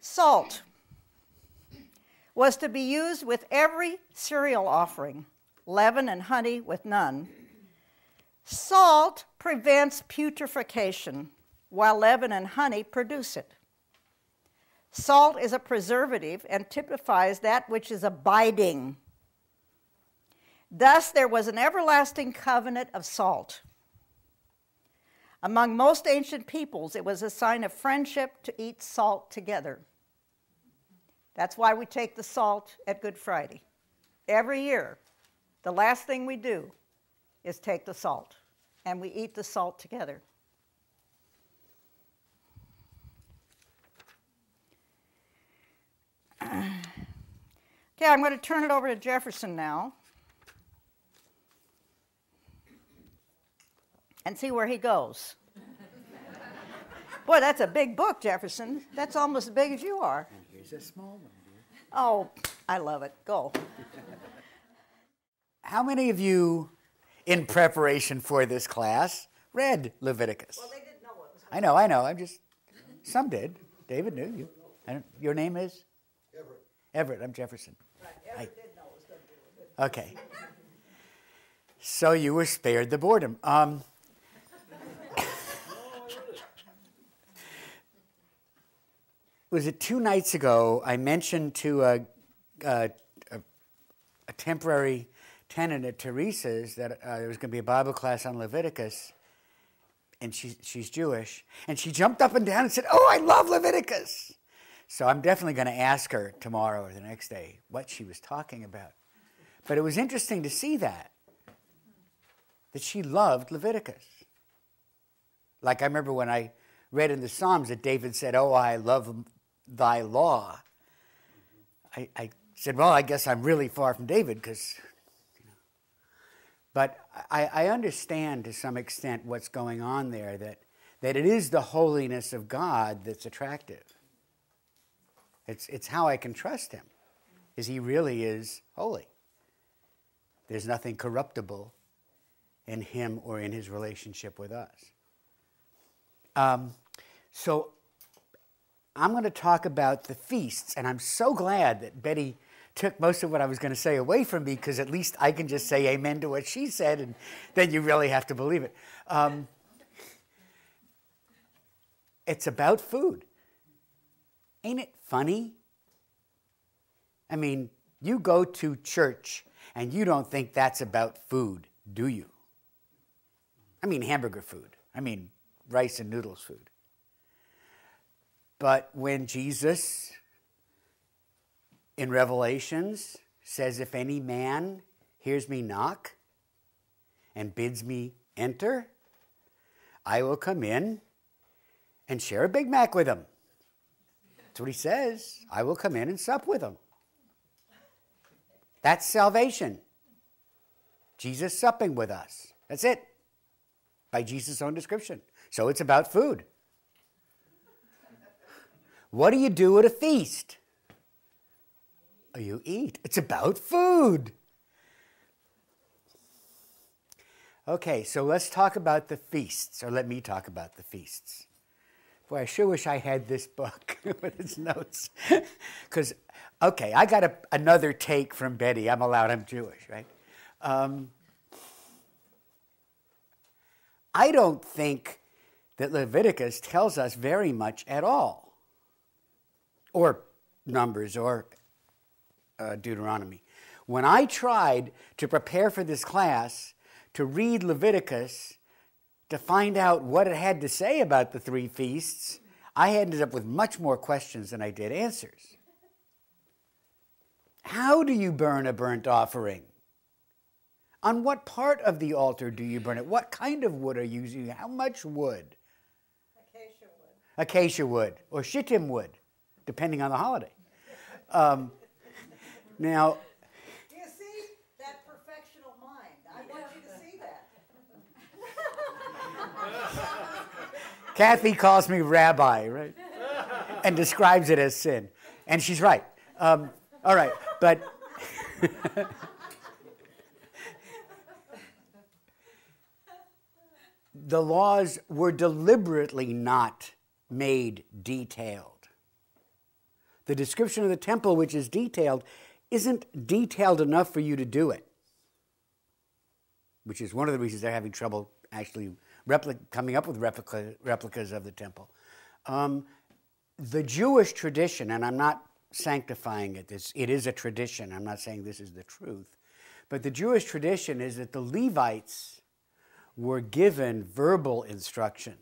Salt was to be used with every cereal offering, leaven and honey with none. Salt prevents putrefaction, while leaven and honey produce it. Salt is a preservative and typifies that which is abiding. Thus, there was an everlasting covenant of salt. Among most ancient peoples, it was a sign of friendship to eat salt together. That's why we take the salt at Good Friday. Every year, the last thing we do is take the salt, and we eat the salt together. Okay, I'm going to turn it over to Jefferson now and see where he goes. Boy, that's a big book, Jefferson. That's almost as big as you are. And here's a small one, dear. Oh, I love it. Go. How many of you, in preparation for this class, read Leviticus? Well, they didn't know what was I know. Some did. David knew you. Your name is? Everett. Everett. I'm Jefferson. Right, Everett did know it was going to be good. Okay. So you were spared the boredom. Was it 2 nights ago I mentioned to a temporary tenant at Teresa's that there was going to be a Bible class on Leviticus, and she's Jewish, and she jumped up and down and said, "Oh, I love Leviticus!" So I'm definitely going to ask her tomorrow or the next day what she was talking about. But it was interesting to see that she loved Leviticus. Like I remember when I read in the Psalms that David said, "Oh, I love thy law." I said, well, I guess I'm really far from David because, But I understand to some extent what's going on there, that it is the holiness of God that's attractive. It's how I can trust him, is he really is holy. There's nothing corruptible in him or in his relationship with us. So I'm going to talk about the feasts, and I'm so glad that Betty took most of what I was going to say away from me, because at least I can just say amen to what she said, and then you really have to believe it. It's about food. Ain't it funny? I mean, you go to church, and you don't think that's about food, do you? I mean hamburger food. I mean rice and noodles food. But when Jesus, in Revelations, says, if any man hears me knock and bids me enter, I will come in and share a Big Mac with him. That's what he says. I will come in and sup with him. That's salvation. Jesus supping with us. That's it. By Jesus' own description. So it's about food. What do you do at a feast? Oh, you eat. It's about food. Okay, so let's talk about the feasts, or let me talk about the feasts. Boy, I sure wish I had this book with its notes. Because, okay, I got another take from Betty. I'm allowed, I'm Jewish, right? I don't think that Leviticus tells us very much at all. Or Numbers, or Deuteronomy. When I tried to prepare for this class to read Leviticus to find out what it had to say about the 3 feasts, I ended up with much more questions than I did answers. How do you burn a burnt offering? On what part of the altar do you burn it? What kind of wood are you using? How much wood? Acacia wood. Acacia wood, or shittim wood, depending on the holiday. Now, Do you see that perfection of mind? I want you to see that. Kathy calls me rabbi, right? And describes it as sin. And she's right. All right, but the laws were deliberately not made detailed. The description of the temple, which is detailed, isn't detailed enough for you to do it, which is one of the reasons they're having trouble actually coming up with replicas of the temple. The Jewish tradition, and I'm not sanctifying it, it is a tradition, I'm not saying this is the truth, but the Jewish tradition is that the Levites were given verbal instructions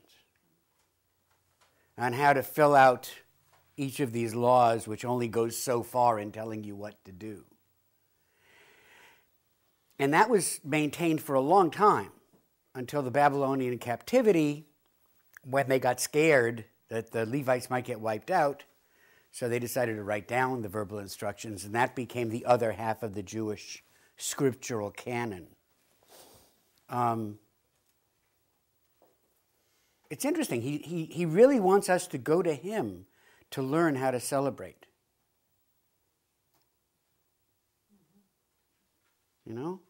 on how to fill out each of these laws, which only goes so far in telling you what to do. And that was maintained for a long time, until the Babylonian captivity, when they got scared that the Levites might get wiped out, so they decided to write down the verbal instructions, and that became the other half of the Jewish scriptural canon. It's interesting. He really wants us to go to him to learn how to celebrate. You know?